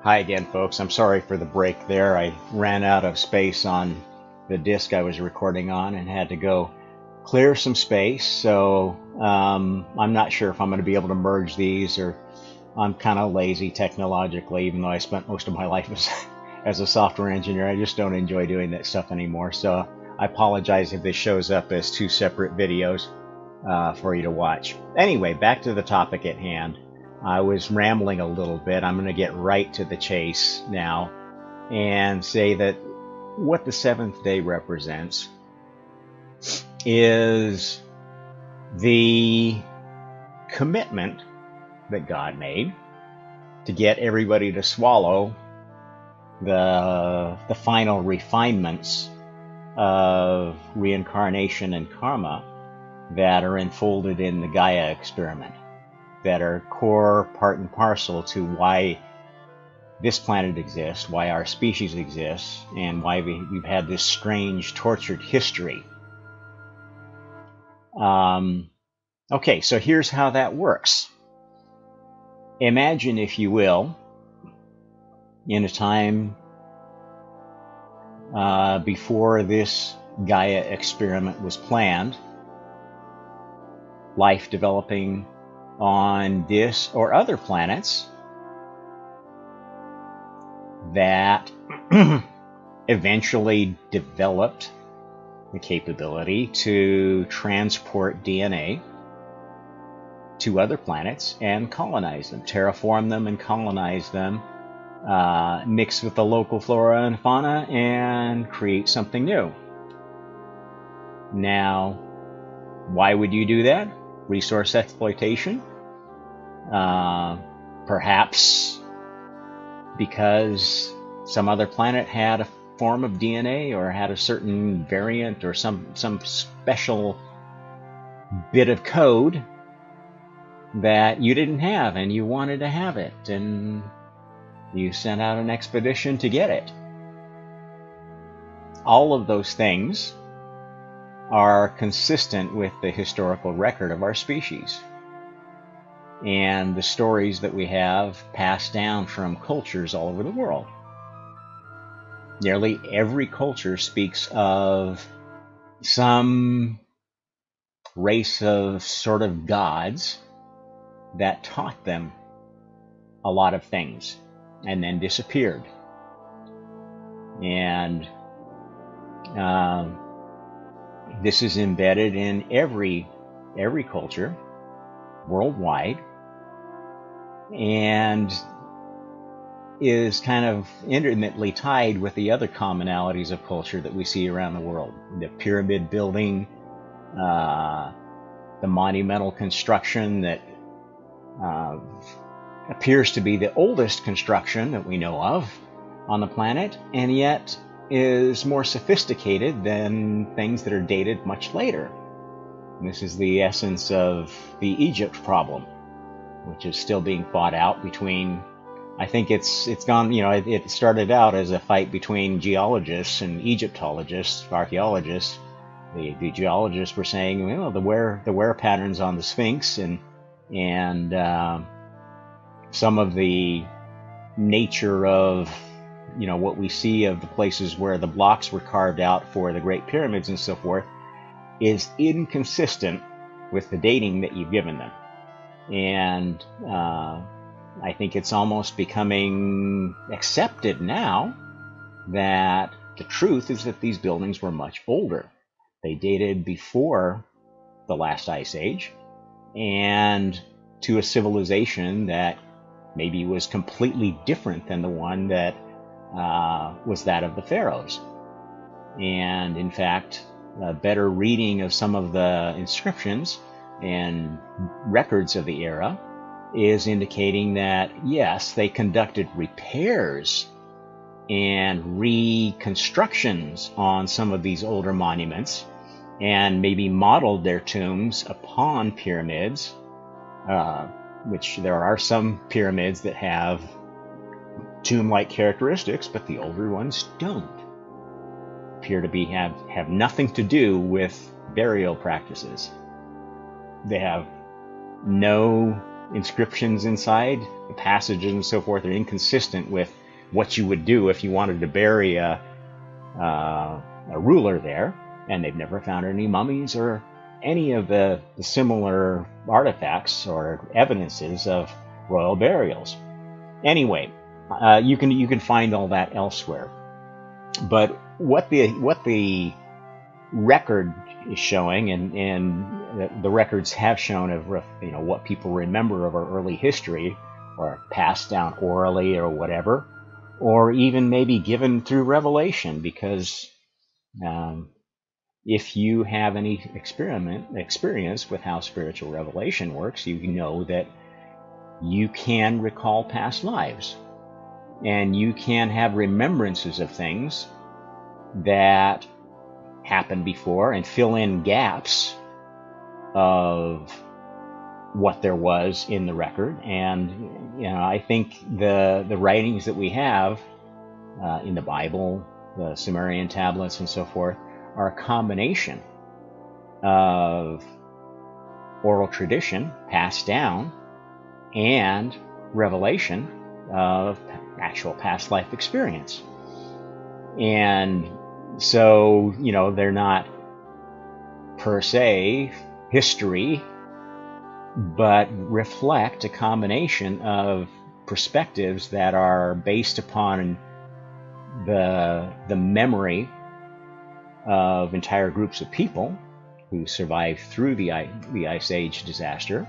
Hi again, folks. I'm sorry for the break there. I ran out of space on the disk I was recording on and had to go clear some space. So I'm not sure if I'm going to be able to merge these, or I'm kind of lazy technologically, even though I spent most of my life as a software engineer. I just don't enjoy doing that stuff anymore. So I apologize if this shows up as two separate videos for you to watch. Anyway, back to the topic at hand. I was rambling a little bit. I'm going to get right to the chase now and say that what the seventh day represents is the commitment that God made to get everybody to swallow the final refinements of reincarnation and karma that are enfolded in the Gaia experiment, that are core, part and parcel to why this planet exists, why our species exists, and why we've had this strange, tortured history. Okay, so here's how that works. Imagine, if you will, in a time before this Gaia experiment was planned, life developing on this or other planets that eventually developed the capability to transport DNA to other planets and colonize them, terraform them and colonize them, mix with the local flora and fauna and create something new. Now, why would you do that? Resource exploitation? Perhaps because some other planet had a form of DNA or had a certain variant or some special bit of code that you didn't have and you wanted to have it, and you sent out an expedition to get it. All of those things are consistent with the historical record of our species and the stories that we have passed down from cultures all over the world. Nearly every culture speaks of some race of sort of gods that taught them a lot of things and then disappeared. And this is embedded in every culture worldwide, and is kind of intimately tied with the other commonalities of culture that we see around the world. The pyramid building, the monumental construction that appears to be the oldest construction that we know of on the planet, and yet is more sophisticated than things that are dated much later. And this is the essence of the Egypt problem, which is still being fought out between, I think it's gone, it started out as a fight between geologists and Egyptologists, archaeologists. The geologists were saying, the wear patterns on the Sphinx and some of the nature of what we see of the places where the blocks were carved out for the Great Pyramids and so forth is inconsistent with the dating that you've given them. And I think it's almost becoming accepted now that the truth is that these buildings were much older. They dated before the last ice age, and to a civilization that maybe was completely different than the one that was that of the pharaohs. And in fact, a better reading of some of the inscriptions and records of the era is indicating that, yes, they conducted repairs and reconstructions on some of these older monuments and maybe modeled their tombs upon pyramids, which there are some pyramids that have tomb-like characteristics, but the older ones don't. Appear to have nothing to do with burial practices. They have no inscriptions inside, the passages and so forth, are inconsistent with what you would do if you wanted to bury a ruler there, and they've never found any mummies or any of the similar artifacts or evidences of royal burials. Anyway, you can find all that elsewhere. But what the record is showing, and the records have shown of what people remember of our early history, or passed down orally or whatever, or even maybe given through revelation, because if you have any experience with how spiritual revelation works, you know that you can recall past lives, and you can have remembrances of things that happened before and fill in gaps of what there was in the record. And I think the writings that we have in the Bible, the Sumerian tablets and so forth, are a combination of oral tradition passed down and revelation of actual past life experience. And so, they're not per se history, but reflect a combination of perspectives that are based upon the memory of entire groups of people who survived through the Ice Age disaster,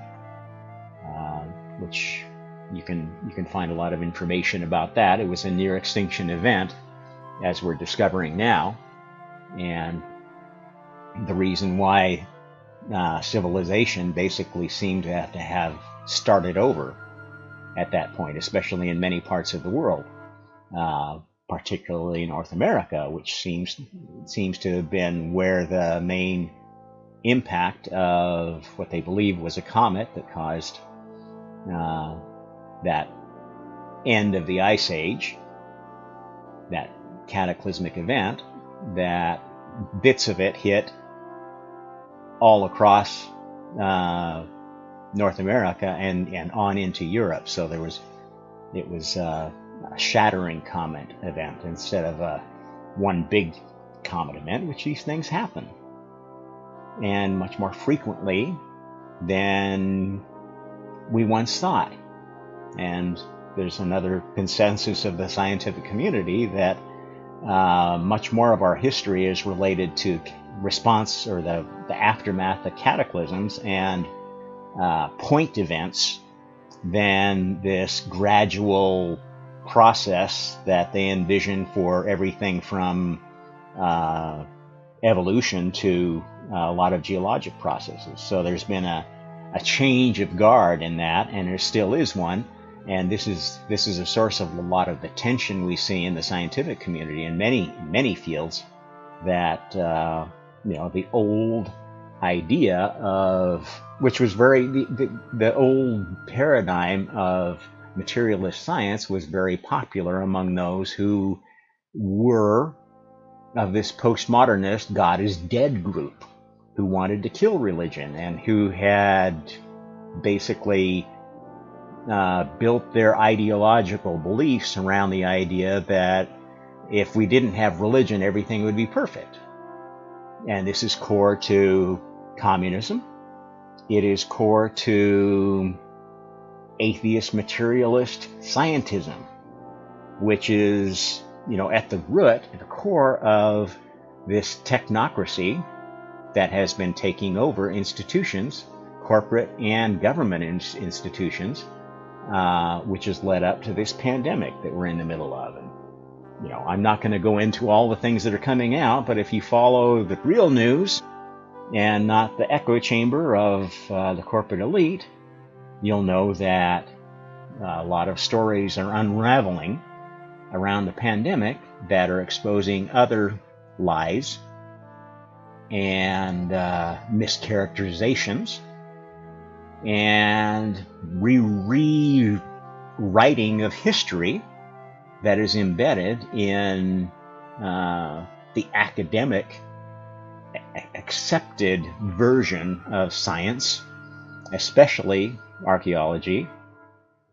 which you can find a lot of information about that. It was a near extinction event, as we're discovering now, and the reason why civilization basically seemed to have started over at that point, especially in many parts of the world, particularly North America, which seems to have been where the main impact of what they believe was a comet that caused that end of the Ice Age, that cataclysmic event, that bits of it hit all across North America and on into Europe. So it was a shattering comet event instead of one big comet event, which these things happen, and much more frequently than we once thought. And there's another consensus of the scientific community that much more of our history is related to response, or the aftermath of cataclysms and point events, than this gradual process that they envision for everything from evolution to a lot of geologic processes. So there's been a change of guard in that, and there still is one. And this is a source of a lot of the tension we see in the scientific community in many fields, that the old idea of, which was the old paradigm of materialist science was very popular among those who were of this postmodernist God is dead group, who wanted to kill religion, and who had basically built their ideological beliefs around the idea that if we didn't have religion, everything would be perfect. And this is core to communism. It is core to atheist materialist scientism, which is, at the root, at the core of this technocracy that has been taking over institutions, corporate and government institutions, which has led up to this pandemic that we're in the middle of. And I'm not going to go into all the things that are coming out, but if you follow the real news and not the echo chamber of the corporate elite, you'll know that a lot of stories are unraveling around the pandemic that are exposing other lies and mischaracterizations and rewriting of history that is embedded in the academic accepted version of science especially archaeology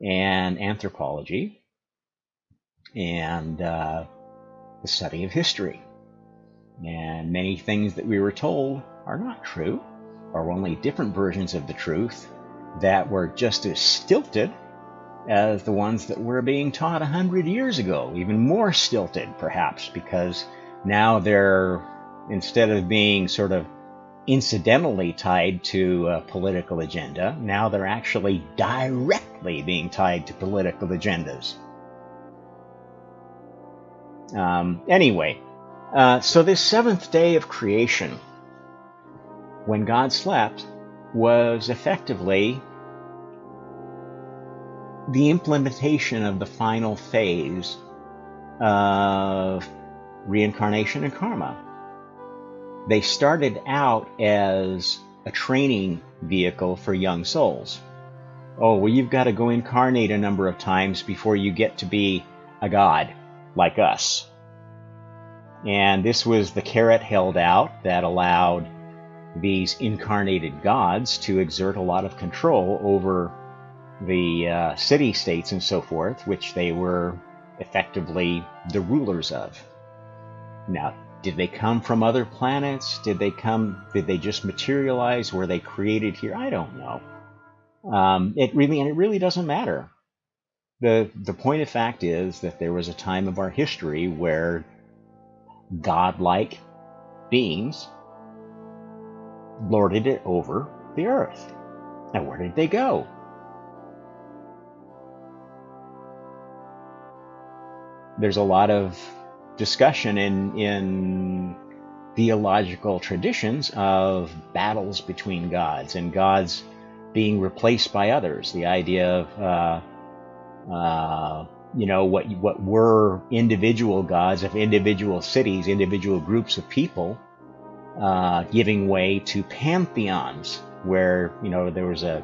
and anthropology and the study of history. And many things that we were told are not true, or only different versions of the truth that were just as stilted as the ones that were being taught 100 years ago, even more stilted perhaps, because now they're, instead of being sort of incidentally tied to a political agenda, now they're actually directly being tied to political agendas. Anyway, so this seventh day of creation, when God slept, was effectively the implementation of the final phase of reincarnation and karma. They started out as a training vehicle for young souls. Oh, well, you've got to go incarnate a number of times before you get to be a god like us. And this was the carrot held out that allowed these incarnated gods to exert a lot of control over the city-states and so forth, which they were effectively the rulers of. Now, did they come from other planets? Did they just materialize? Were they created here? I don't know. It really doesn't matter. The point of fact is that there was a time of our history where godlike beings lorded it over the earth. Now, where did they go? There's a lot of discussion in theological traditions of battles between gods and gods being replaced by others. The idea of what were individual gods of individual cities, individual groups of people, giving way to pantheons where there was a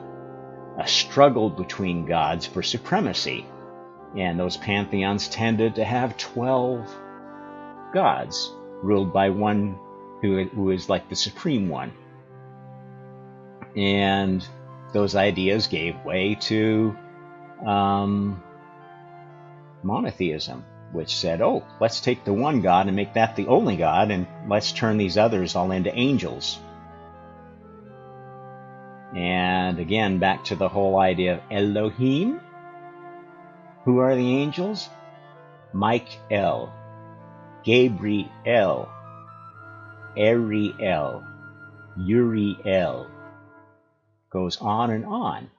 struggle between gods for supremacy. And those pantheons tended to have 12 gods, ruled by one who is like the supreme one. And those ideas gave way to monotheism, which said, oh, let's take the one God and make that the only God, and let's turn these others all into angels. And again, back to the whole idea of Elohim. Who are the angels? Michael, Gabriel, Ariel, Uriel. Goes on and on.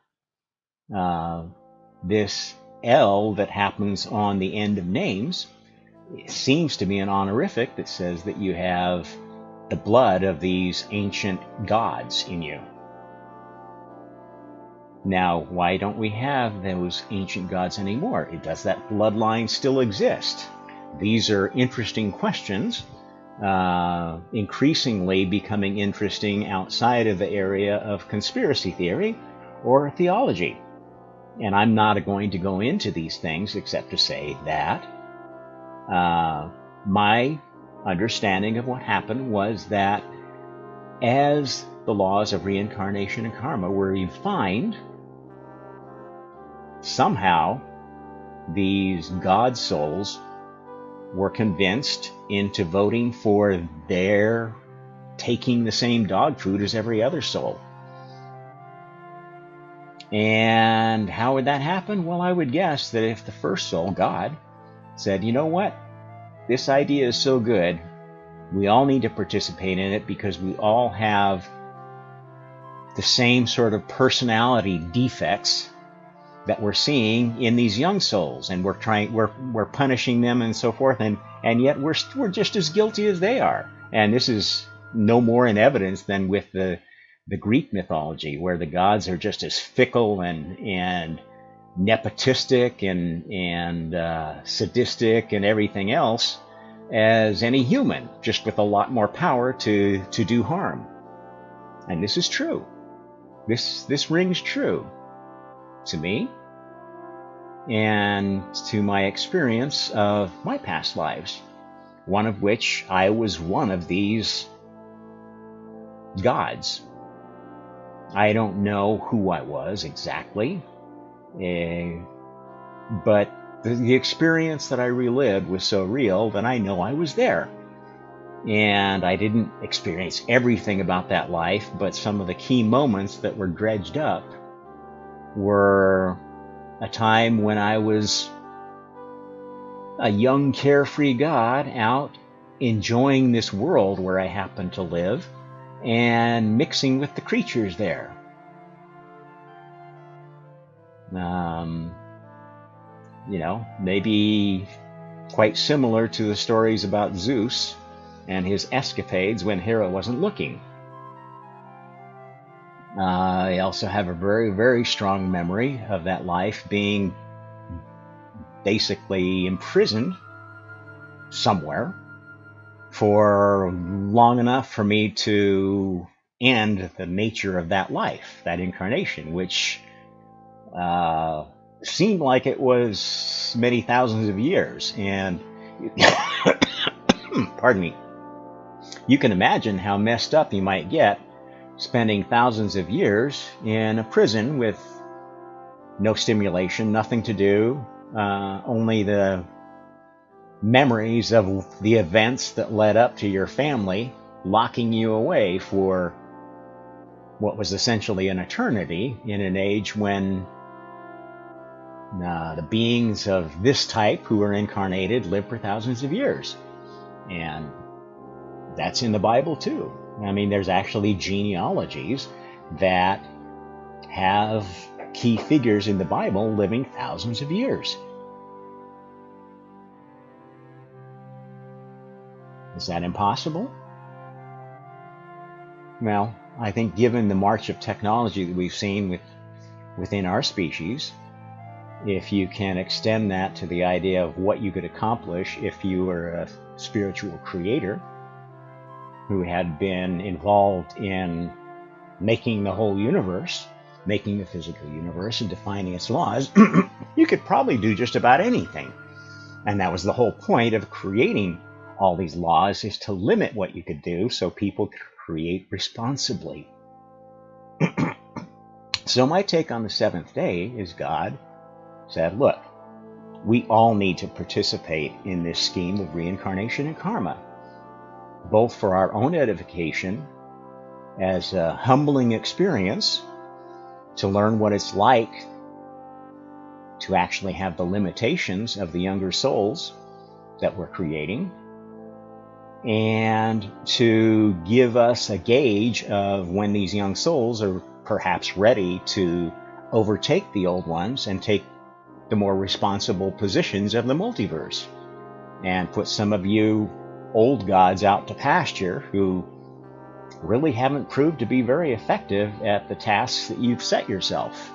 This L that happens on the end of names seems to be an honorific that says that you have the blood of these ancient gods in you. Now, why don't we have those ancient gods anymore? Does that bloodline still exist? These are interesting questions, increasingly becoming interesting outside of the area of conspiracy theory or theology. And I'm not going to go into these things except to say that my understanding of what happened was that as the laws of reincarnation and karma were refined, somehow these god souls were convinced into voting for their taking the same dog food as every other soul. And how would that happen? Well, I would guess that if the first soul, God, said, you know what, this idea is so good, we all need to participate in it because we all have the same sort of personality defects that we're seeing in these young souls, and we're punishing them and so forth, and yet we're just as guilty as they are. And this is no more in evidence than with the Greek mythology, where the gods are just as fickle and nepotistic and sadistic and everything else as any human, just with a lot more power to do harm. And this is true. This rings true to me and to my experience of my past lives, one of which I was one of these gods. I don't know who I was exactly, eh, but the experience that I relived was so real that I know I was there. And I didn't experience everything about that life, but some of the key moments that were dredged up were a time when I was a young, carefree God out enjoying this world where I happened to live and mixing with the creatures there. Um, maybe quite similar to the stories about Zeus and his escapades when Hera wasn't looking. I also have a very, very strong memory of that life being basically imprisoned somewhere for long enough for me to end the nature of that life, that incarnation, which seemed like it was many thousands of years. And pardon me, you can imagine how messed up you might get spending thousands of years in a prison with no stimulation, nothing to do, only the memories of the events that led up to your family locking you away for what was essentially an eternity in an age when the beings of this type who are incarnated live for thousands of years. And that's in the Bible too. I mean, there's actually genealogies that have key figures in the Bible living thousands of years. Is that impossible? Well, I think given the march of technology that we've seen within our species, if you can extend that to the idea of what you could accomplish if you were a spiritual creator who had been involved in making the whole universe, making the physical universe and defining its laws, you could probably do just about anything. And that was the whole point of creating all these laws, is to limit what you could do so people could create responsibly. So my take on the seventh day is God said, look, we all need to participate in this scheme of reincarnation and karma, both for our own edification as a humbling experience to learn what it's like to actually have the limitations of the younger souls that we're creating, and to give us a gauge of when these young souls are perhaps ready to overtake the old ones and take the more responsible positions of the multiverse, and put some of you old gods out to pasture who really haven't proved to be very effective at the tasks that you've set yourself.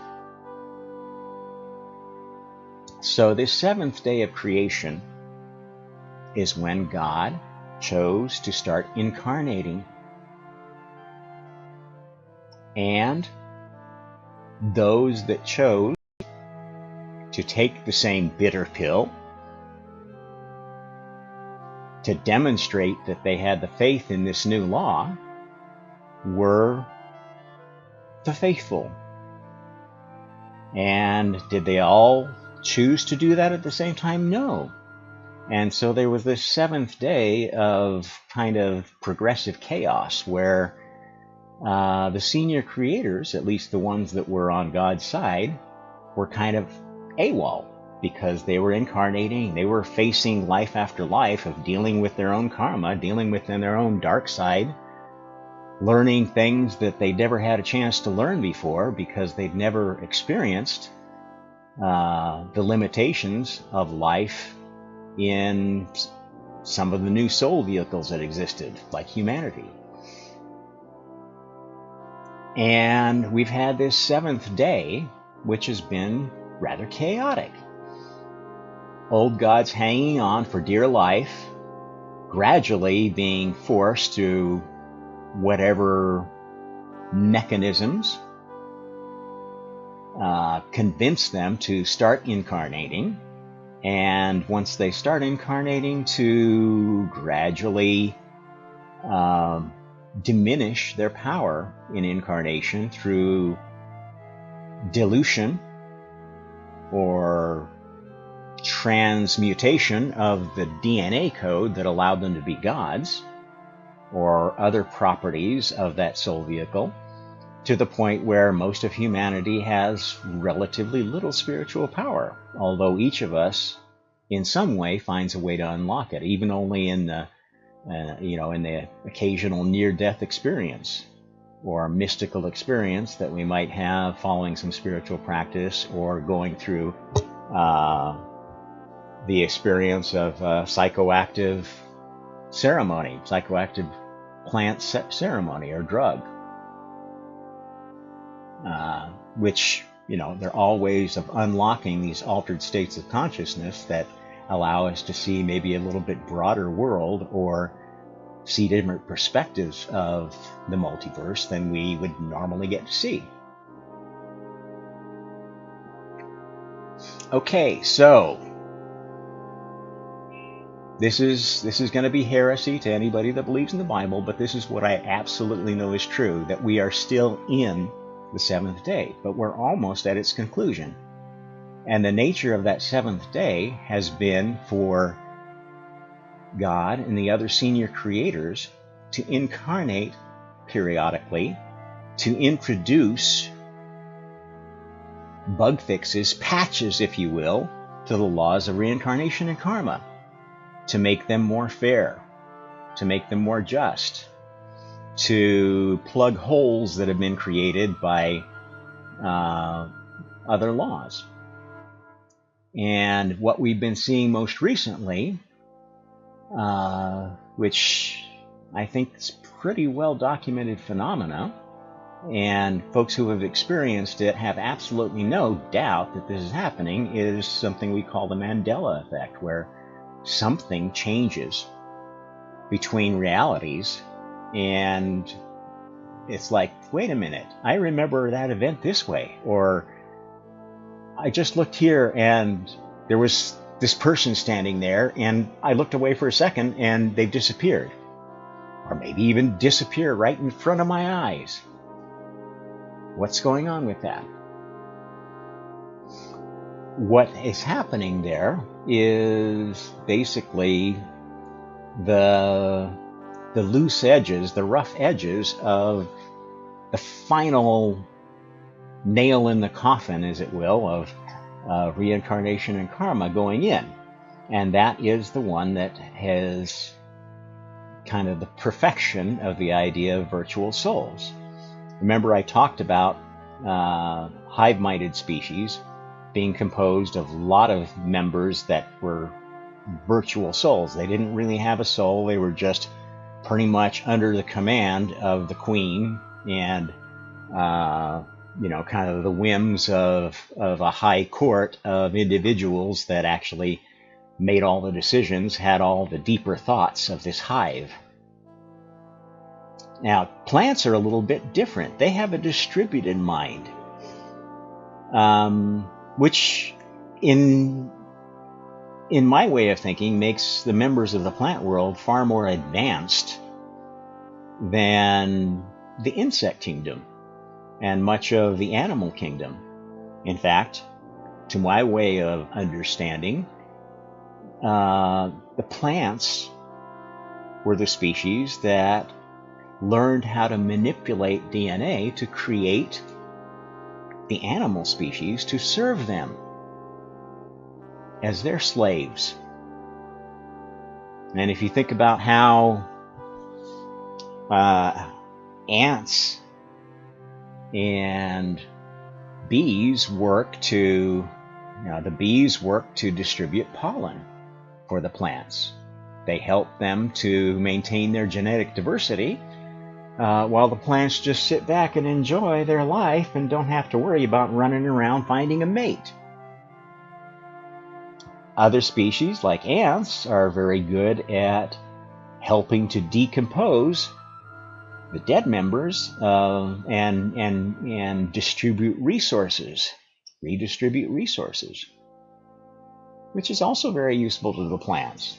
So this seventh day of creation is when God chose to start incarnating. And those that chose to take the same bitter pill to demonstrate that they had the faith in this new law were the faithful. And did they all choose to do that at the same time? No. And so there was this seventh day of kind of progressive chaos where the senior creators, at least the ones that were on God's side, were kind of AWOL, because they were incarnating, they were facing life after life of dealing with their own karma, dealing with their own dark side, learning things that they'd never had a chance to learn before because they'd never experienced the limitations of life in some of the new soul vehicles that existed, like humanity. And we've had this seventh day, which has been rather chaotic. Old gods hanging on for dear life, gradually being forced to whatever mechanisms convince them to start incarnating. And once they start incarnating, to gradually diminish their power in incarnation through dilution or transmutation of the DNA code that allowed them to be gods, or other properties of that soul vehicle, to the point where most of humanity has relatively little spiritual power, although each of us in some way finds a way to unlock it, even only in the in the occasional near-death experience or mystical experience that we might have following some spiritual practice, or going through the experience of psychoactive ceremony, psychoactive plant ceremony or drug, which, they're all ways of unlocking these altered states of consciousness that allow us to see maybe a little bit broader world, or see different perspectives of the multiverse than we would normally get to see. Okay, so this is going to be heresy to anybody that believes in the Bible, but this is what I absolutely know is true, that we are still in the seventh day, but we're almost at its conclusion. And the nature of that seventh day has been for God and the other senior creators to incarnate periodically, to introduce bug fixes, patches, if you will, to the laws of reincarnation and karma, to make them more fair, to make them more just, to plug holes that have been created by other laws. And what we've been seeing most recently, which I think is pretty well documented phenomena, and folks who have experienced it have absolutely no doubt that this is happening, is something we call the Mandela effect, where something changes between realities, and it's like, wait a minute, I remember that event this way, or I just looked here and there was this person standing there, and I looked away for a second and they've disappeared, or maybe even disappear right in front of my eyes. What's going on with that? What is happening there is basically the loose edges, the rough edges of the final nail in the coffin, as it will, of reincarnation and karma going in. And that is the one that has kind of the perfection of the idea of virtual souls. Remember, I talked about hive-minded species being composed of a lot of members that were virtual souls. They didn't really have a soul. They were just pretty much under the command of the queen and, kind of the whims of a high court of individuals that actually made all the decisions, had all the deeper thoughts of this hive. Now, plants are a little bit different. They have a distributed mind, which in my way of thinking makes the members of the plant world far more advanced than the insect kingdom and much of the animal kingdom. In fact, to my way of understanding, the plants were the species that learned how to manipulate DNA to create the animal species to serve them as their slaves. And if you think about how ants and bees work to, the bees work to distribute pollen for the plants. They help them to maintain their genetic diversity, while the plants just sit back and enjoy their life and don't have to worry about running around finding a mate. Other species, like ants, are very good at helping to decompose the dead members and distribute resources, redistribute resources, which is also very useful to the plants.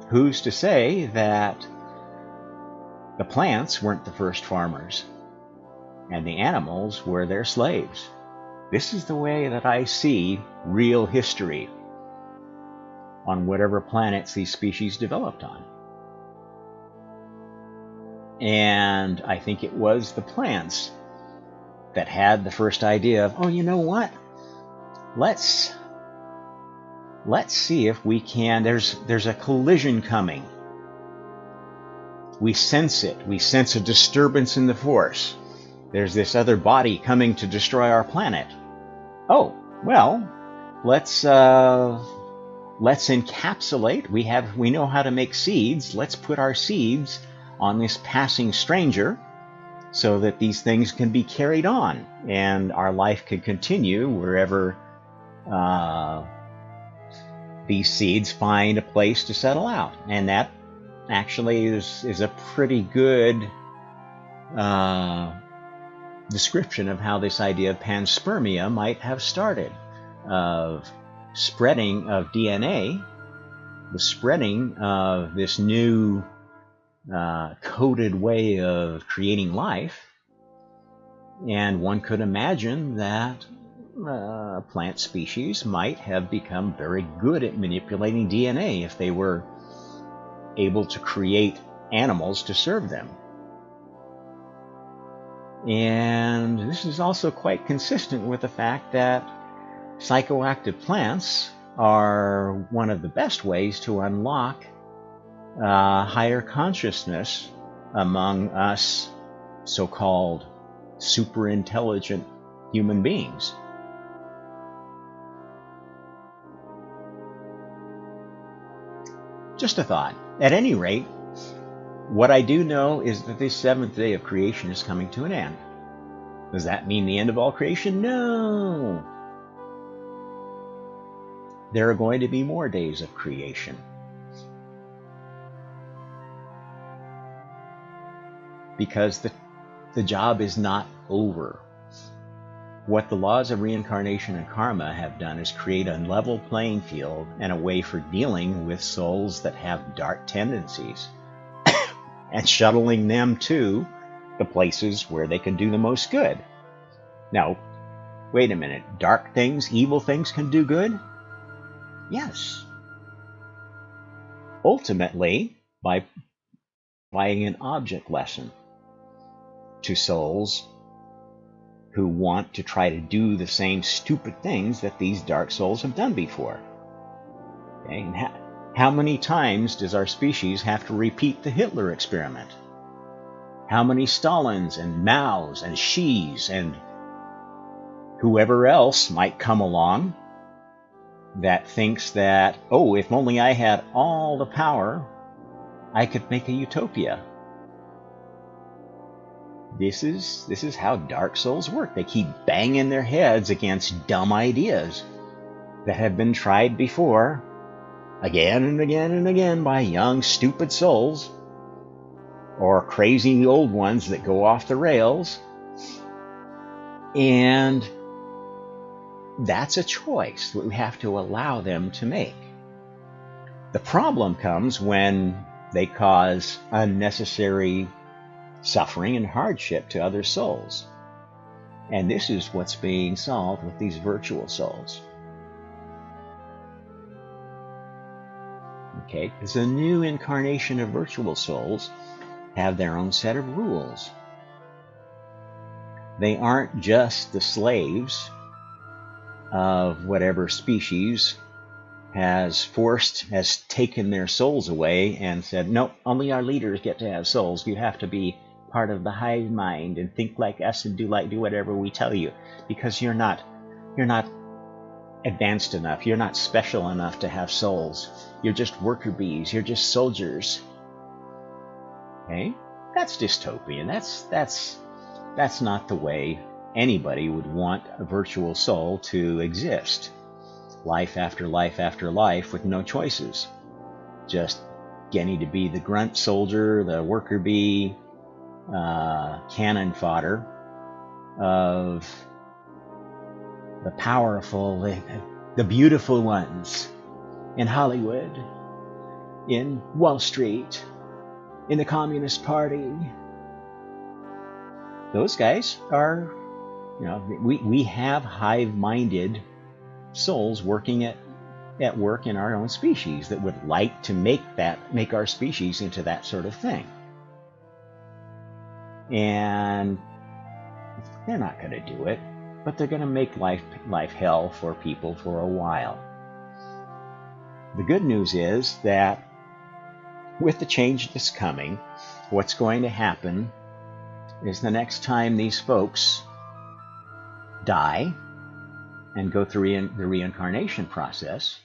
who's to say that the plants weren't the first farmers and the animals were their slaves? This is the way that I see real history on whatever planets these species developed on. And I think it was the plants that had the first idea of, oh, you know what? Let's see if we can. There's a collision coming. We sense it. We sense a disturbance in the force. There's this other body coming to destroy our planet. Oh, well, let's encapsulate. We know how to make seeds. Let's put our seeds on this passing stranger so that these things can be carried on and our life can continue wherever these seeds find a place to settle out. And that actually is a pretty good description of how this idea of panspermia might have started, of spreading of DNA, the spreading of this new coded way of creating life. And one could imagine that plant species might have become very good at manipulating DNA if they were able to create animals to serve them. And this is also quite consistent with the fact that psychoactive plants are one of the best ways to unlock higher consciousness among us so-called super intelligent human beings. Just a thought. At any rate, what I do know is that this seventh day of creation is coming to an end. Does that mean the end of all creation? No. There are going to be more days of creation. Because the job is not over. What the laws of reincarnation and karma have done is create a level playing field and a way for dealing with souls that have dark tendencies and shuttling them to the places where they can do the most good. Now, wait a minute. Dark things, evil things can do good? Yes. Ultimately, by applying an object lesson to souls who want to try to do the same stupid things that these dark souls have done before. Okay? And how many times does our species have to repeat the Hitler experiment? How many Stalins and Maos and Xis and whoever else might come along that thinks that, oh, if only I had all the power, I could make a utopia. This is how dark souls work. They keep banging their heads against dumb ideas that have been tried before, again and again and again, by young, stupid souls, or crazy old ones that go off the rails. And that's a choice that we have to allow them to make. The problem comes when they cause unnecessary suffering and hardship to other souls. And this is what's being solved with these virtual souls. Okay, because a new incarnation of virtual souls have their own set of rules. They aren't just the slaves of whatever species has taken their souls away and said, nope, only our leaders get to have souls. You have to be part of the hive mind and think like us and do whatever we tell you, because you're not advanced enough. You're not special enough to have souls. You're just worker bees. You're just soldiers. Okay? That's dystopian. That's not the way anybody would want a virtual soul to exist. Life after life after life with no choices. Just getting to be the grunt soldier, the worker bee, cannon fodder of the powerful, the beautiful ones in Hollywood. in Wall Street, in the Communist Party. Those guys are, we have hive-minded souls working at work in our own species that would like to make our species into that sort of thing. And they're not going to do it, but they're going to make life hell for people for a while. The good news is that with the change that's coming, what's going to happen is the next time these folks die and go through the reincarnation process,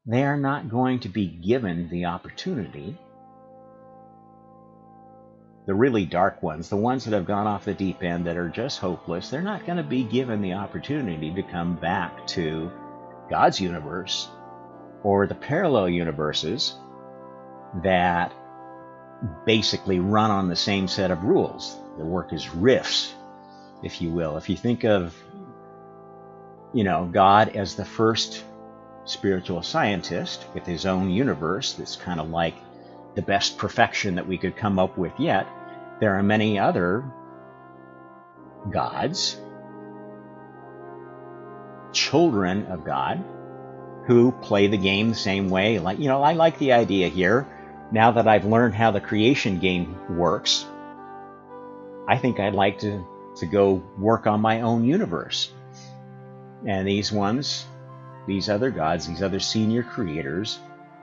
they are not going to be given the opportunity. The really dark ones, the ones that have gone off the deep end that are just hopeless, they're not going to be given the opportunity to come back to God's universe or the parallel universes that basically run on the same set of rules. The work is rifts, if you will. If you think of, God as the first spiritual scientist with his own universe that's kind of like the best perfection that we could come up with yet, there are many other gods, children of God, who play the game the same way. Like, I like the idea here. Now that I've learned how the creation game works, I think I'd like to go work on my own universe. And these other gods, these other senior creators,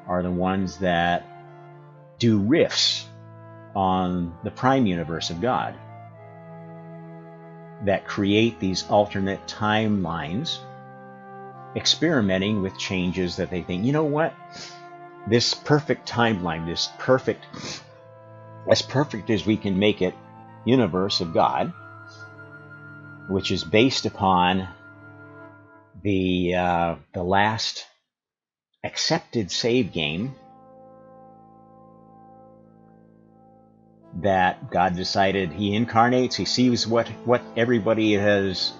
are the ones that do riffs on the prime universe of God, that create these alternate timelines, experimenting with changes that they think, this perfect timeline, as perfect as we can make it, universe of God, which is based upon the last accepted save game that God decided he incarnates, he sees what everybody has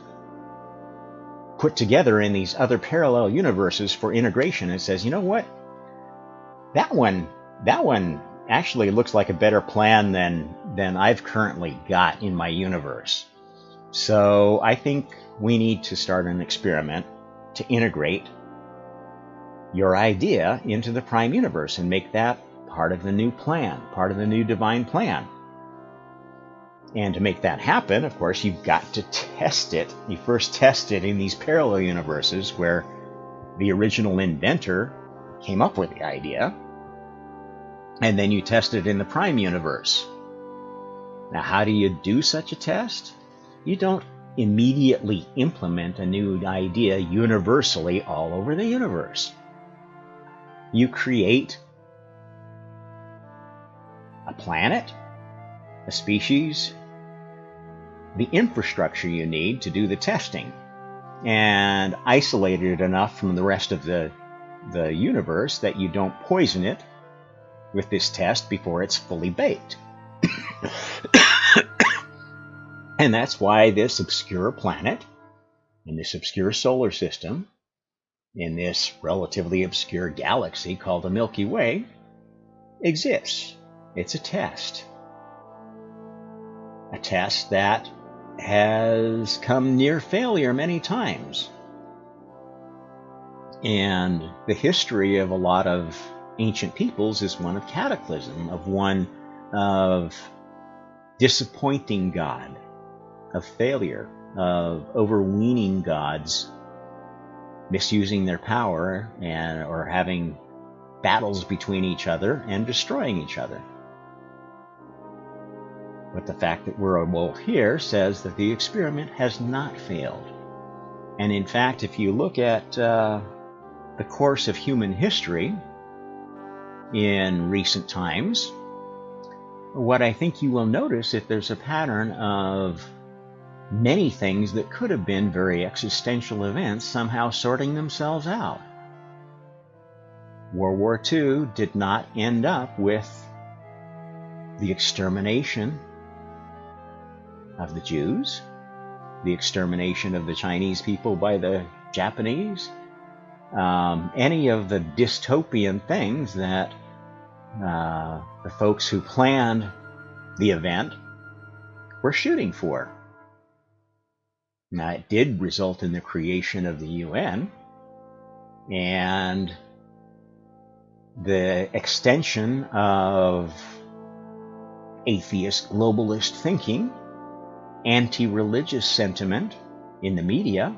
put together in these other parallel universes for integration, and says, that one actually looks like a better plan than I've currently got in my universe. So I think we need to start an experiment to integrate your idea into the prime universe and make that part of the new plan, part of the new divine plan. And to make that happen, of course, you've got to test it. You first test it in these parallel universes where the original inventor came up with the idea, and then you test it in the prime universe. Now, how do you do such a test? You don't immediately implement a new idea universally all over the universe. You create a planet, a species, the infrastructure you need to do the testing, and isolate it enough from the rest of the universe that you don't poison it with this test before it's fully baked. And that's why this obscure planet, in this obscure solar system, in this relatively obscure galaxy called the Milky Way, exists. It's a test. A test that has come near failure many times. And the history of a lot of ancient peoples is one of cataclysm, of disappointing God, of failure, of overweening gods, misusing their power or having battles between each other and destroying each other. But the fact that we're a wolf here says that the experiment has not failed. And in fact, if you look at the course of human history in recent times, what I think you will notice is there's a pattern of many things that could have been very existential events somehow sorting themselves out. World War II did not end up with the extermination of the Jews, the extermination of the Chinese people by the Japanese, any of the dystopian things that the folks who planned the event were shooting for. Now, it did result in the creation of the UN and the extension of atheist globalist thinking, anti-religious sentiment in the media,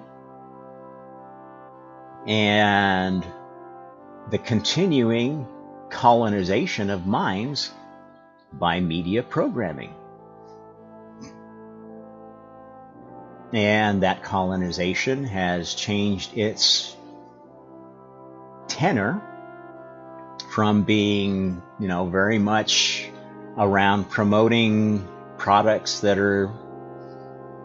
and the continuing colonization of minds by media programming. And that colonization has changed its tenor from being, very much around promoting products that are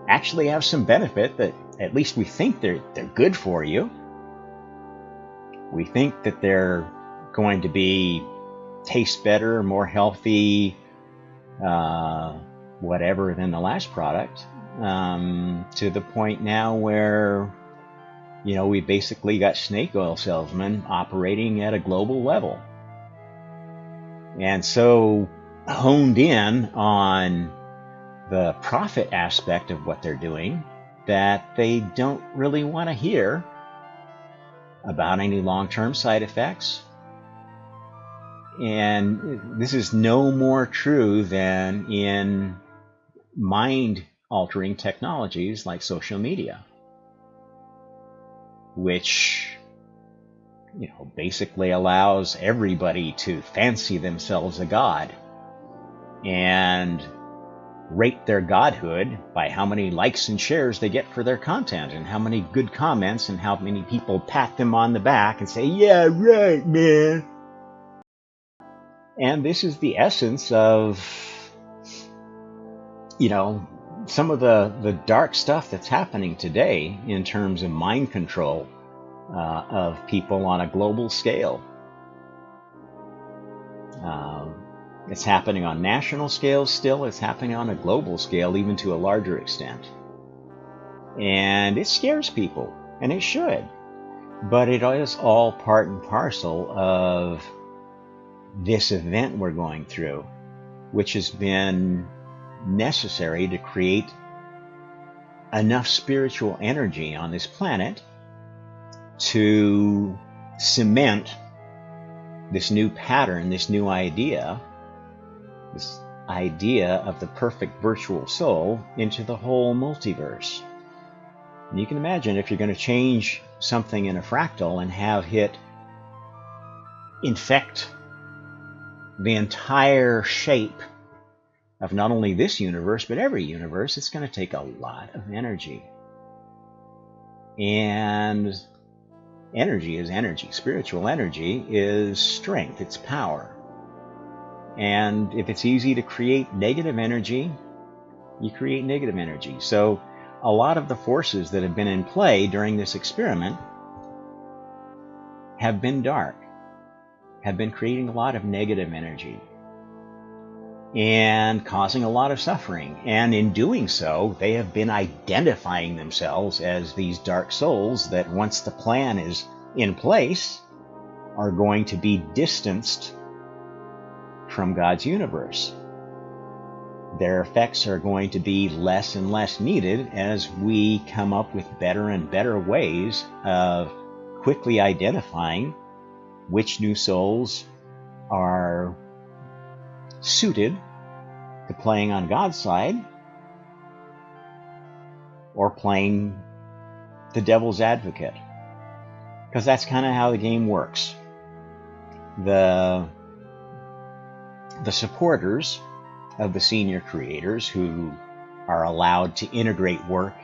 actually have some benefit, that at least we think they're good for you. We think that they're going to taste better, more healthy, whatever than the last product, to the point now where, we basically got snake oil salesmen operating at a global level. And so honed in on the profit aspect of what they're doing that they don't really want to hear about any long-term side effects. And this is no more true than in mind-altering technologies like social media, which basically allows everybody to fancy themselves a god and rate their godhood by how many likes and shares they get for their content, and how many good comments, and how many people pat them on the back and say, "Yeah, right, man." And this is the essence of, some of the dark stuff that's happening today in terms of mind control of people on a global scale. It's happening on national scales still. It's happening on a global scale, even to a larger extent. And it scares people, and it should. But it is all part and parcel of this event we're going through, which has been necessary to create enough spiritual energy on this planet to cement this new pattern, this new idea, this idea of the perfect virtual soul into the whole multiverse. And you can imagine, if you're going to change something in a fractal and have it infect the entire shape of not only this universe, but every universe, it's going to take a lot of energy. And energy is energy. Spiritual energy is strength. It's power. And if it's easy to create negative energy, you create negative energy. So a lot of the forces that have been in play during this experiment have been dark, have been creating a lot of negative energy and causing a lot of suffering. And in doing so, they have been identifying themselves as these dark souls that, once the plan is in place, are going to be distanced from God's universe. Their effects are going to be less and less needed as we come up with better and better ways of quickly identifying which new souls are suited to playing on God's side or playing the devil's advocate. Because that's kind of how the game works. The supporters of the senior creators, who are allowed to integrate work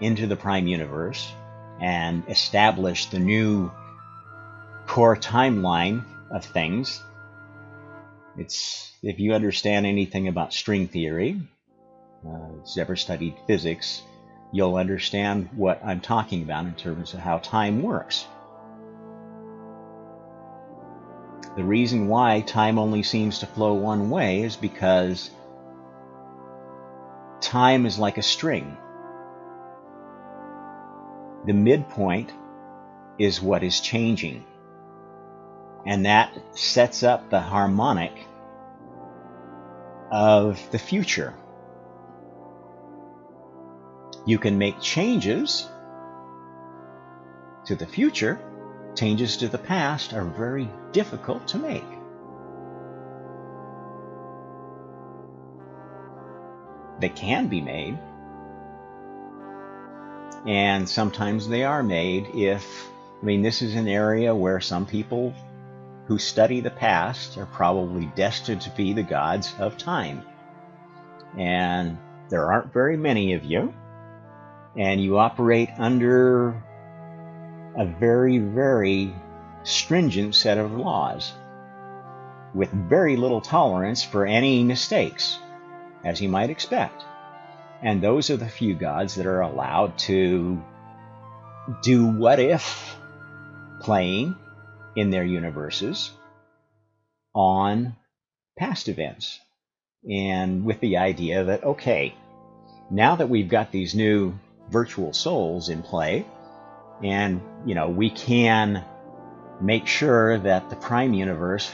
into the prime universe and establish the new core timeline of things. If you understand anything about string theory, if you've ever studied physics, you'll understand what I'm talking about in terms of how time works. The reason why time only seems to flow one way is because time is like a string. The midpoint is what is changing. And that sets up the harmonic of the future. You can make changes to the future. Changes to the past are very difficult to make. They can be made, and sometimes they are made this is an area where some people who study the past are probably destined to be the gods of time. And there aren't very many of you, and you operate under a very, very stringent set of laws with very little tolerance for any mistakes, as you might expect. And those are the few gods that are allowed to do what if playing in their universes on past events. And with the idea that, okay, now that we've got these new virtual souls in play, and we can make sure that the prime universe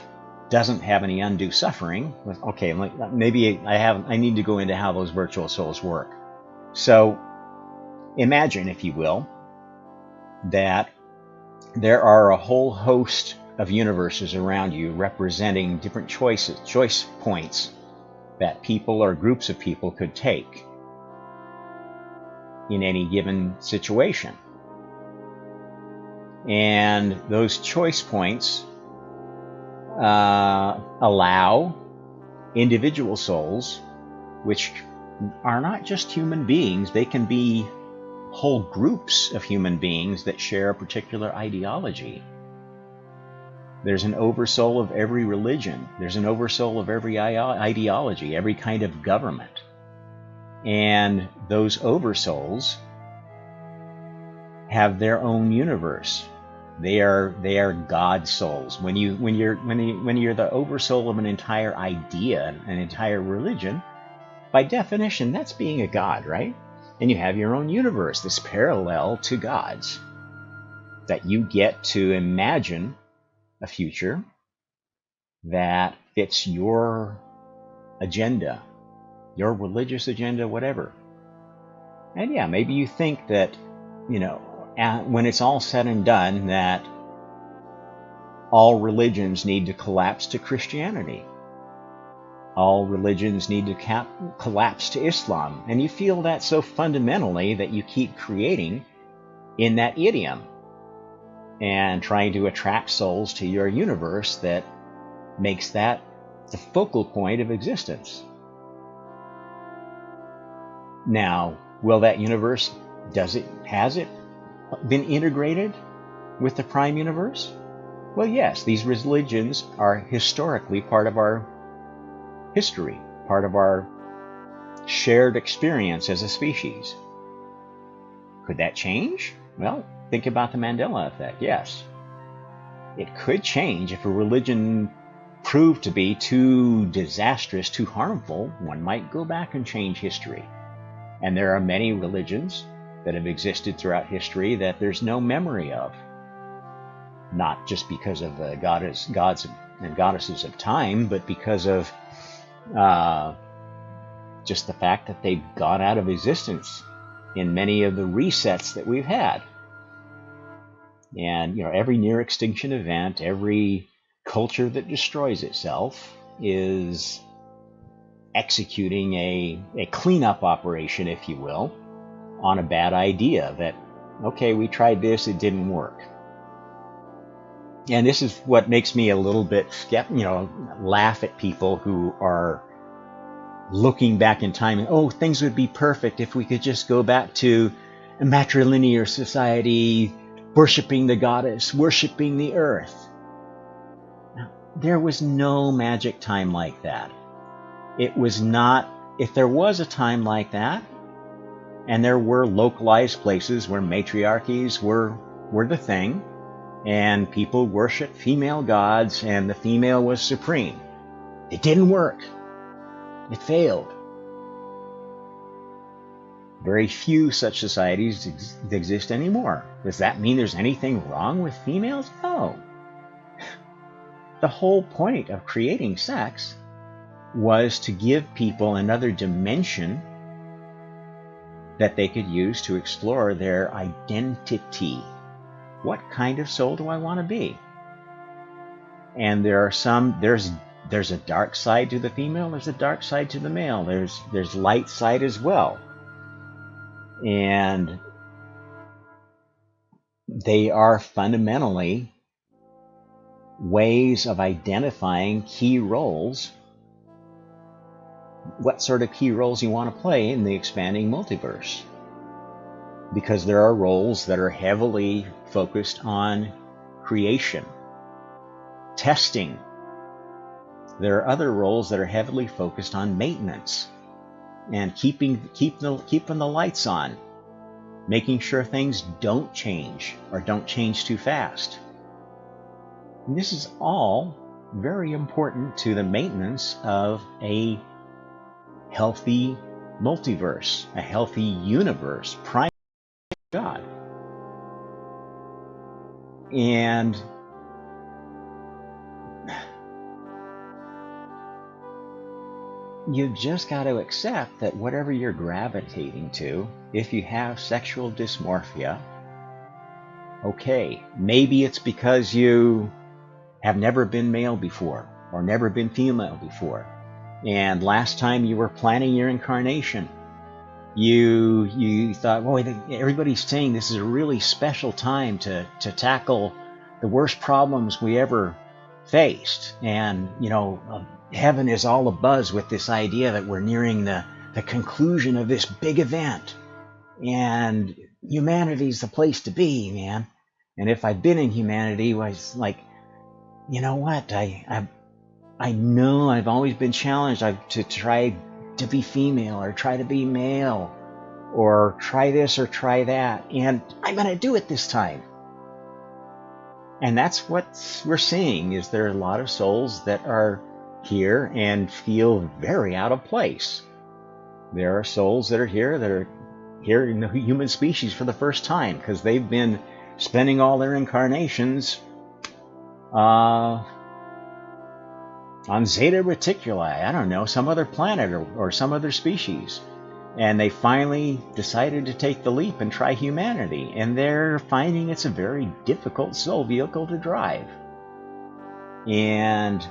doesn't have any undue suffering. Okay, maybe I need to go into how those virtual souls work. So imagine, if you will, that there are a whole host of universes around you representing different choice points that people or groups of people could take in any given situation. And those choice points allow individual souls, which are not just human beings, they can be whole groups of human beings that share a particular ideology. There's an oversoul of every religion. There's an oversoul of every ideology, every kind of government. And those oversouls have their own universe. They are God souls. When you're the oversoul of an entire idea, an entire religion, by definition, that's being a god, right? And you have your own universe, this parallel to God's, that you get to imagine a future that fits your agenda, your religious agenda, whatever. And yeah, maybe you think that, when it's all said and done, that all religions need to collapse to Christianity. All religions need to collapse to Islam. And you feel that so fundamentally that you keep creating in that idiom and trying to attract souls to your universe that makes that the focal point of existence. Now, will that universe, has it been integrated with the prime universe? Well, yes, these religions are historically part of our history, part of our shared experience as a species. Could that change? Well, think about the Mandela effect. Yes, it could change. If a religion proved to be too disastrous, too harmful, one might go back and change history. And there are many religions that have existed throughout history that there's no memory of. Not just because of the gods and goddesses of time, but because of just the fact that they've gone out of existence in many of the resets that we've had. And every near extinction event, every culture that destroys itself is executing a cleanup operation, if you will, on a bad idea that, okay, we tried this, it didn't work. And this is what makes me a little bit laugh at people who are looking back in time and, oh, things would be perfect if we could just go back to a matrilinear society, worshiping the goddess, worshiping the earth. Now, there was no magic time like that. It was not, if there was a time like that, and there were localized places where matriarchies were the thing, and people worshiped female gods, and the female was supreme. It didn't work. It failed. Very few such societies exist anymore. Does that mean there's anything wrong with females? No. the whole point of creating sex was to give people another dimension that they could use to explore their identity. What kind of soul do I want to be? And there's a dark side to the female, there's a dark side to the male, there's light side as well. And they are fundamentally ways of identifying key roles, what sort of key roles you want to play in the expanding multiverse. Because there are roles that are heavily focused on creation, testing. There are other roles that are heavily focused on maintenance and keeping the lights on, making sure things don't change or don't change too fast. And this is all very important to the maintenance of a healthy multiverse, a healthy universe, prime God. And you've just got to accept that whatever you're gravitating to, if you have sexual dysmorphia, okay, maybe it's because you have never been male before or never been female before. And last time you were planning your incarnation, you thought, well, everybody's saying this is a really special time to tackle the worst problems we ever faced. And, heaven is all abuzz with this idea that we're nearing the conclusion of this big event. And humanity's the place to be, man. And if I'd been in humanity, I was like, you know what? I know I've always been challenged to try to be female or try to be male or try this or try that. And I'm going to do it this time. And that's what we're seeing, is there are a lot of souls that are here and feel very out of place. There are souls that are here in the human species for the first time because they've been spending all their incarnations on Zeta Reticuli, I don't know, some other planet or some other species. And they finally decided to take the leap and try humanity. And they're finding it's a very difficult soul vehicle to drive. And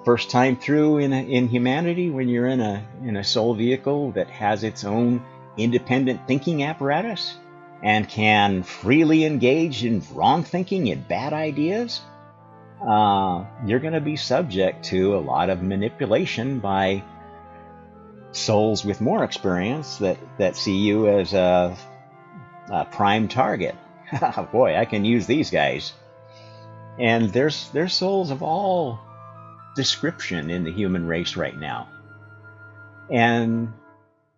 first time through in humanity, when you're in a soul vehicle that has its own independent thinking apparatus and can freely engage in wrong thinking and bad ideas, you're going to be subject to a lot of manipulation by souls with more experience that see you as a prime target. Boy, I can use these guys. And there's souls of all description in the human race right now. And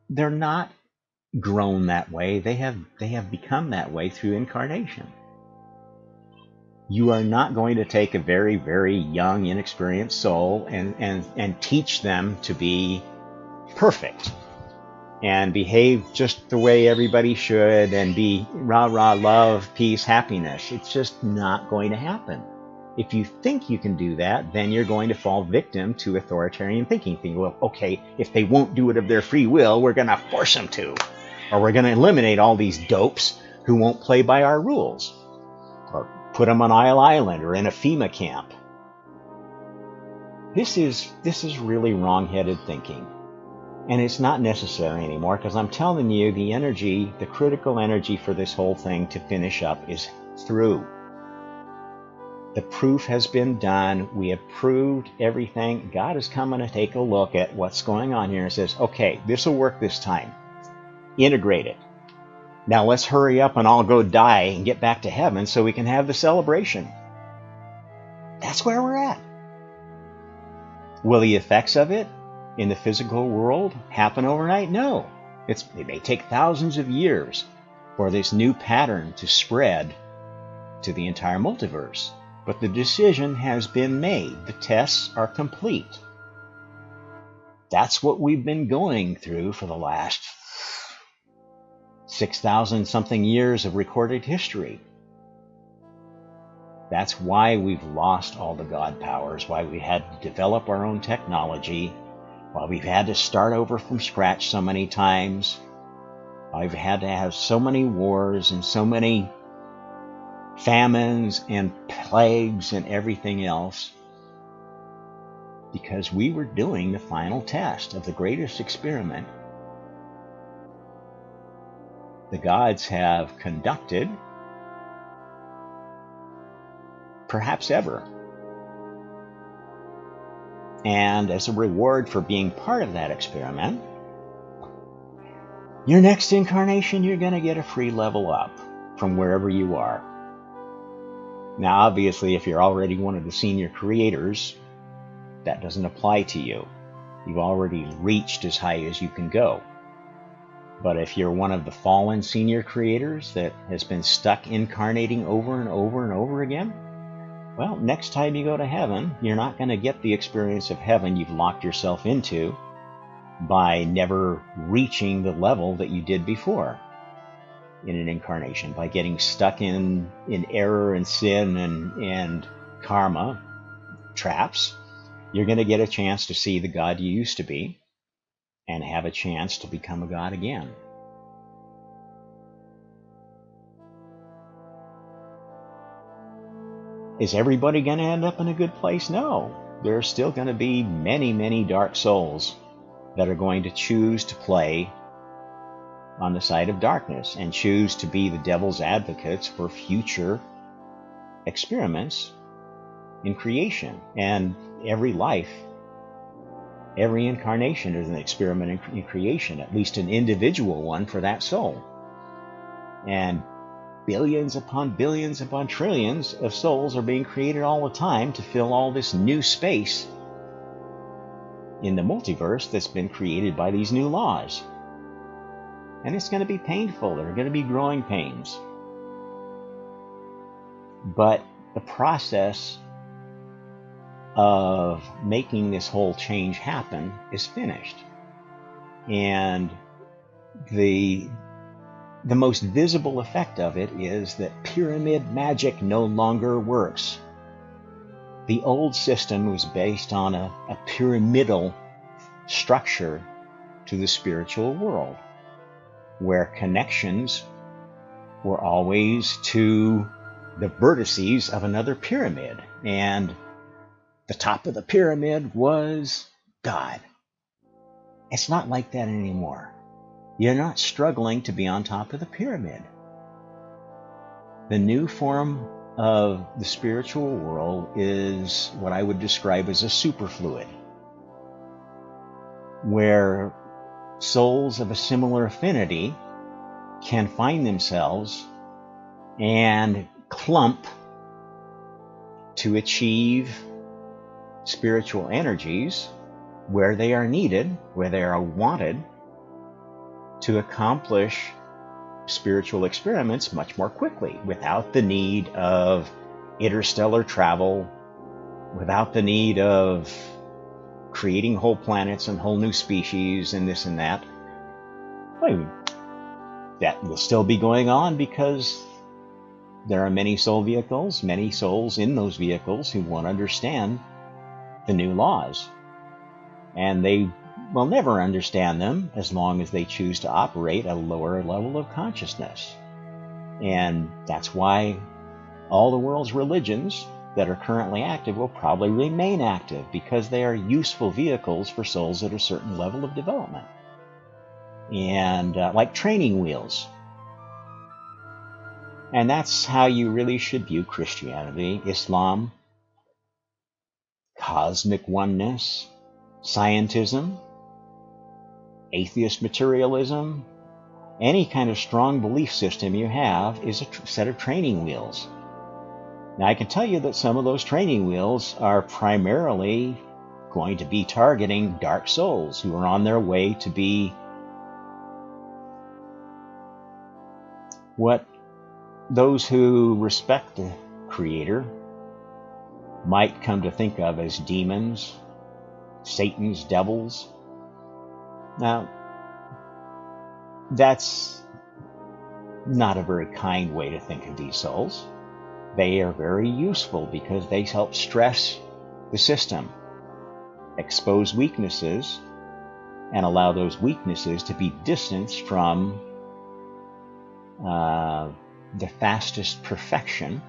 they're not grown that way. They have become that way through incarnation. You are not going to take a very, very young, inexperienced soul and teach them to be perfect and behave just the way everybody should and be rah-rah, love, peace, happiness. It's just not going to happen. If you think you can do that, then you're going to fall victim to authoritarian thinking. Well, okay, if they won't do it of their free will, we're going to force them to. Or we're going to eliminate all these dopes who won't play by our rules. Or put them on Isle Island or in a FEMA camp. This is really wrong-headed thinking. And it's not necessary anymore, because I'm telling you, the critical energy for this whole thing to finish up is through. The proof has been done. We have proved everything. God is coming to take a look at what's going on here and says, okay, this will work this time. Integrate it. Now let's hurry up and all go die and get back to heaven so we can have the celebration. That's where we're at. Will the effects of it in the physical world happen overnight? No. It may take thousands of years for this new pattern to spread to the entire multiverse. But the decision has been made. The tests are complete. That's what we've been going through for the last 6,000 something years of recorded history. That's why we've lost all the God powers, why we had to develop our own technology, why we've had to start over from scratch so many times, why we've had to have so many wars and so many famines and plagues and everything else, because we were doing the final test of the greatest experiment the gods have conducted, perhaps ever. And as a reward for being part of that experiment, your next incarnation, you're going to get a free level up from wherever you are. Now, obviously, if you're already one of the senior creators, that doesn't apply to you. You've already reached as high as you can go. But if you're one of the fallen senior creators that has been stuck incarnating over and over and over again, well, next time you go to heaven, you're not going to get the experience of heaven you've locked yourself into by never reaching the level that you did before in an incarnation, by getting stuck in error and sin and karma traps. You're going to get a chance to see the God you used to be and have a chance to become a God again. Is everybody going to end up in a good place? No. There are still going to be many, many dark souls that are going to choose to play on the side of darkness and choose to be the devil's advocates for future experiments in creation. And every life, every incarnation is an experiment in creation, at least an individual one for that soul. And billions upon trillions of souls are being created all the time to fill all this new space in the multiverse that's been created by these new laws. And it's going to be painful. There are going to be growing pains. But the process of making this whole change happen is finished. And the most visible effect of it is that pyramid magic no longer works. The old system was based on a pyramidal structure to the spiritual world, where connections were always to the vertices of another pyramid, and the top of the pyramid was God. It's not like that anymore. You're not struggling to be on top of the pyramid. The new form of the spiritual world is what I would describe as a superfluid, where souls of a similar affinity can find themselves and clump to achieve spiritual energies where they are needed, where they are wanted, to accomplish spiritual experiments much more quickly, without the need of interstellar travel, without the need of creating whole planets and whole new species and this and that. Well, that will still be going on because there are many soul vehicles, many souls in those vehicles who won't understand the new laws. And they will never understand them as long as they choose to operate at a lower level of consciousness. And that's why all the world's religions that are currently active will probably remain active, because they are useful vehicles for souls at a certain level of development. And like training wheels. And that's how you really should view Christianity, Islam, cosmic oneness, scientism, atheist materialism. Any kind of strong belief system you have is a set of training wheels. Now, I can tell you that some of those training wheels are primarily going to be targeting dark souls who are on their way to be what those who respect the Creator might come to think of as demons, Satan's devils. Now, that's not a very kind way to think of these souls. They are very useful because they help stress the system, expose weaknesses, and allow those weaknesses to be distanced from the fastest perfection,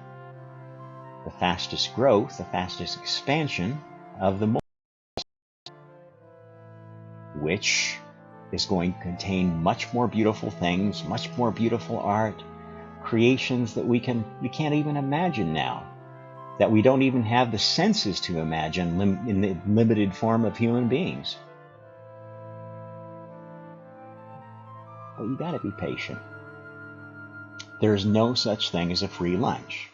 the fastest growth, the fastest expansion of the which is going to contain much more beautiful things, much more beautiful art, creations that we can't even imagine now, that we don't even have the senses to imagine in the limited form of human beings. But you got to be patient. There's no such thing as a free lunch.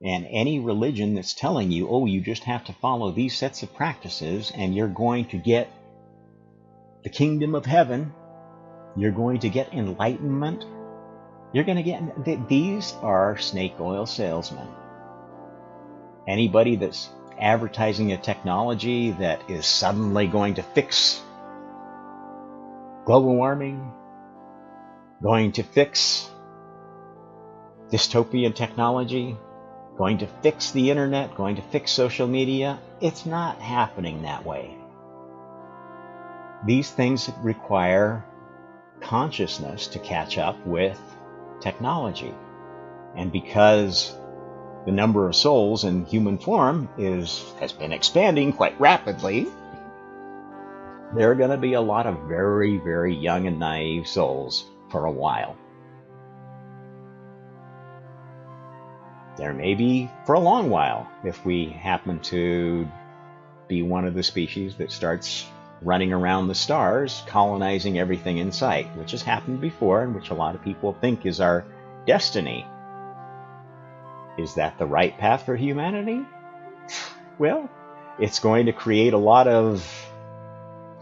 And any religion that's telling you, oh, you just have to follow these sets of practices and you're going to get the kingdom of heaven, you're going to get enlightenment, you're going to get, these are snake oil salesmen. Anybody that's advertising a technology that is suddenly going to fix global warming, going to fix dystopian technology, going to fix the internet, going to fix social media, it's not happening that way. These things require consciousness to catch up with technology. And because the number of souls in human form has been expanding quite rapidly, there are going to be a lot of very, very young and naive souls for a while. There may be for a long while if we happen to be one of the species that starts running around the stars, colonizing everything in sight, which has happened before and which a lot of people think is our destiny. Is that the right path for humanity? Well, it's going to create a lot of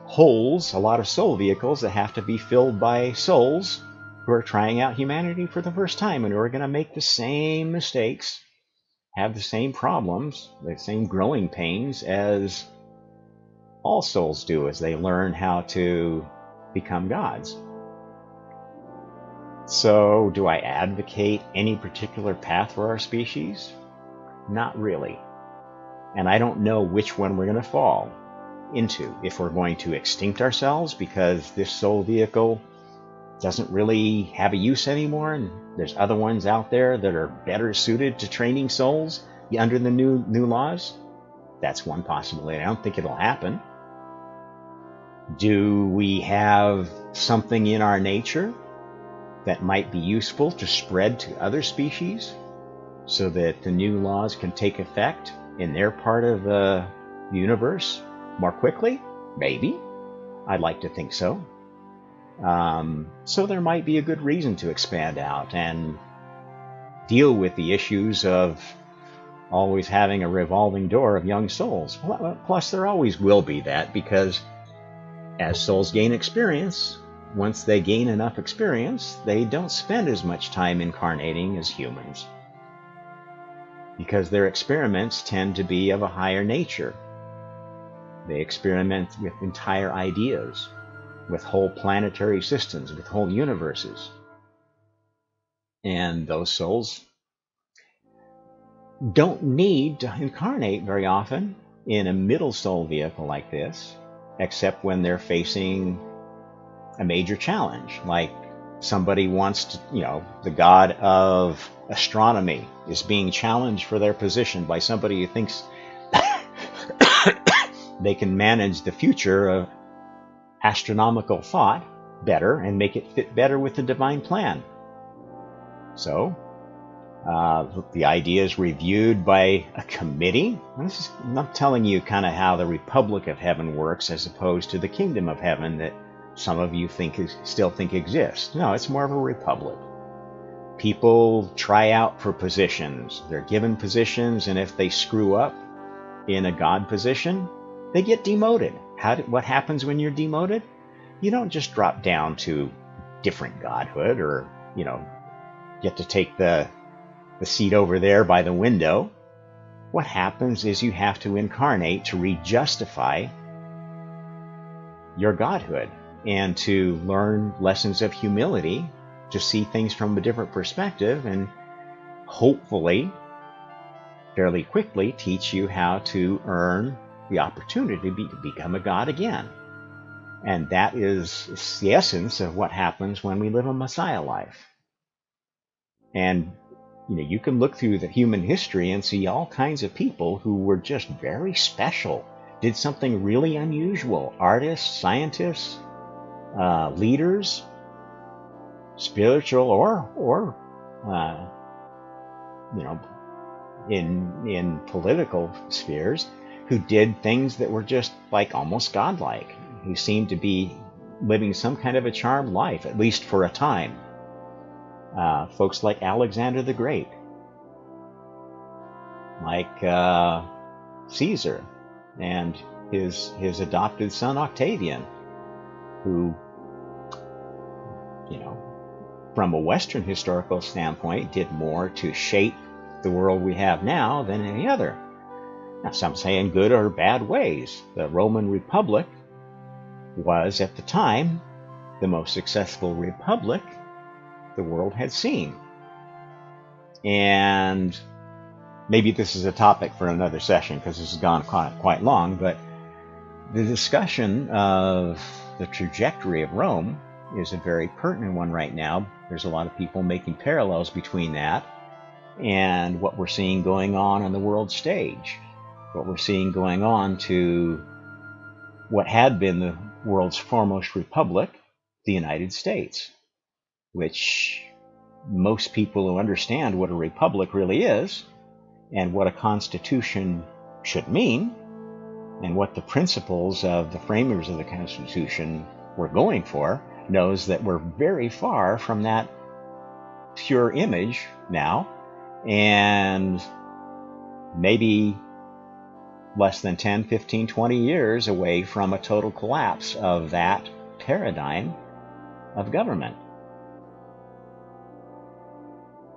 holes, a lot of soul vehicles that have to be filled by souls who are trying out humanity for the first time and who are going to make the same mistakes, have the same problems, the same growing pains as all souls do as they learn how to become gods. So, do I advocate any particular path for our species? Not really. And I don't know which one we're going to fall into. If we're going to extinct ourselves because this soul vehicle doesn't really have a use anymore, and there's other ones out there that are better suited to training souls under the new laws. That's one possibility. I don't think it'll happen. Do we have something in our nature that might be useful to spread to other species so that the new laws can take effect in their part of the universe more quickly? Maybe. I'd like to think so. So there might be a good reason to expand out and deal with the issues of always having a revolving door of young souls. Plus, there always will be that, because as souls gain experience, once they gain enough experience, they don't spend as much time incarnating as humans, because their experiments tend to be of a higher nature. They experiment with entire ideas, with whole planetary systems, with whole universes. And those souls don't need to incarnate very often in a middle soul vehicle like this, except when they're facing a major challenge, like somebody wants to, the god of astronomy is being challenged for their position by somebody who thinks they can manage the future of astronomical thought better and make it fit better with the divine plan. So the idea is reviewed by a committee. I'm not telling you kind of how the Republic of Heaven works as opposed to the Kingdom of Heaven that some of you still think exists. No, it's more of a republic. People try out for positions. They're given positions, and if they screw up in a god position, they get demoted. What happens when you're demoted? You don't just drop down to different godhood or, get to take the seat over there by the window. What happens is you have to incarnate to re-justify your godhood and to learn lessons of humility, to see things from a different perspective, and hopefully fairly quickly teach you how to earn the opportunity to become a god again. And that is the essence of what happens when we live a Messiah life. And you can look through the human history and see all kinds of people who were just very special, did something really unusual. Artists, scientists, leaders, spiritual or in political spheres, who did things that were just like almost godlike, who seemed to be living some kind of a charmed life, at least for a time. Folks like Alexander the Great, like Caesar, and his adopted son Octavian, who, from a Western historical standpoint, did more to shape the world we have now than any other. Now, some say in good or bad ways. The Roman Republic was, at the time, the most successful republic the world had seen. And maybe this is a topic for another session, because this has gone quite long, but the discussion of the trajectory of Rome is a very pertinent one right now. There's a lot of people making parallels between that and what we're seeing going on the world stage, what we're seeing going on to what had been the world's foremost republic, the United States, which most people who understand what a republic really is and what a constitution should mean and what the principles of the framers of the Constitution were going for knows that we're very far from that pure image now, and maybe less than 10, 15, 20 years away from a total collapse of that paradigm of government.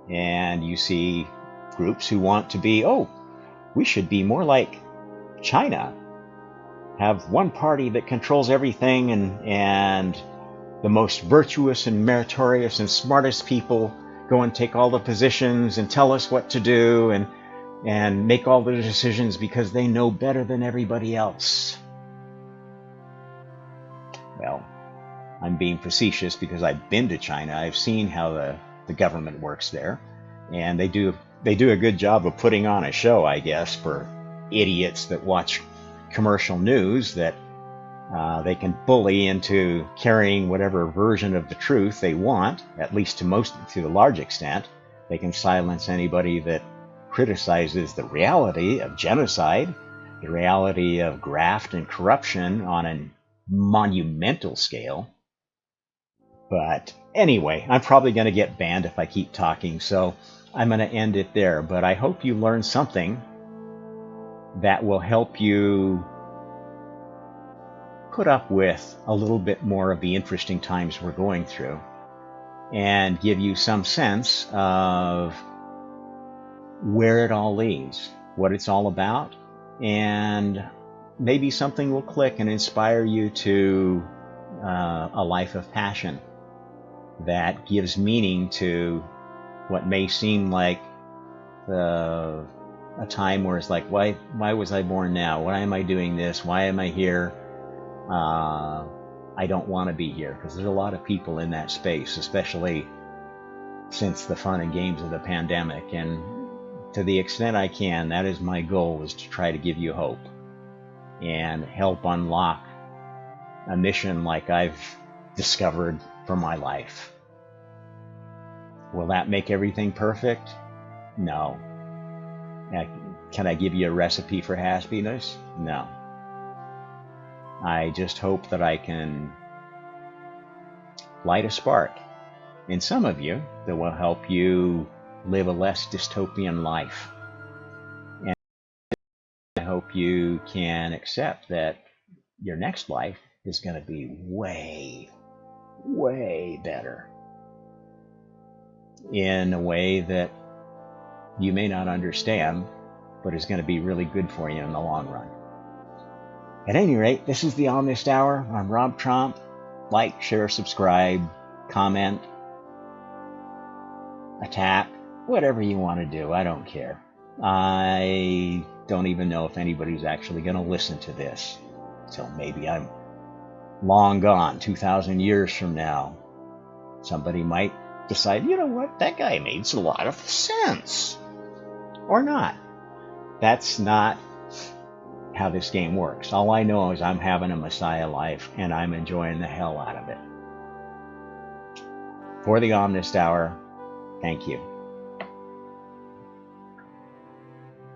And you see groups who want to be, we should be more like China, have one party that controls everything, and the most virtuous and meritorious and smartest people go and take all the positions and tell us what to do and make all the decisions because they know better than everybody else. Well, I'm being facetious because I've been to China. I've seen how the government works there, and they do a good job of putting on a show, I guess, for idiots that watch commercial news that they can bully into carrying whatever version of the truth they want, at least to the large extent. They can silence anybody that criticizes the reality of genocide, the reality of graft and corruption on a monumental scale. But anyway, I'm probably going to get banned if I keep talking, so I'm going to end it there. But I hope you learned something that will help you put up with a little bit more of the interesting times we're going through and give you some sense of where it all leads, what it's all about, and maybe something will click and inspire you to a life of passion that gives meaning to what may seem like a time where it's like, why was I born now? Why am I doing this? Why am I here? I don't want to be here, because there's a lot of people in that space, especially since the fun and games of the pandemic. And to the extent I can, that is my goal, is to try to give you hope and help unlock a mission like I've discovered for my life. Will that make everything perfect? No. Can I give you a recipe for happiness? No. I just hope that I can light a spark in some of you that will help you live a less dystopian life. And I hope you can accept that your next life is going to be way, way better in a way that you may not understand, but is going to be really good for you in the long run. At any rate, this is the Honest Hour. I'm Rob Tromp. Like, share, subscribe, comment, attack, whatever you want to do. I don't care. I don't even know if anybody's actually going to listen to this. So maybe I'm long gone, 2,000 years from now. Somebody might decide, you know what, that guy makes a lot of sense. Or not. That's not how this game works. All I know is I'm having a Messiah life, and I'm enjoying the hell out of it. For the Omnist Hour, thank you.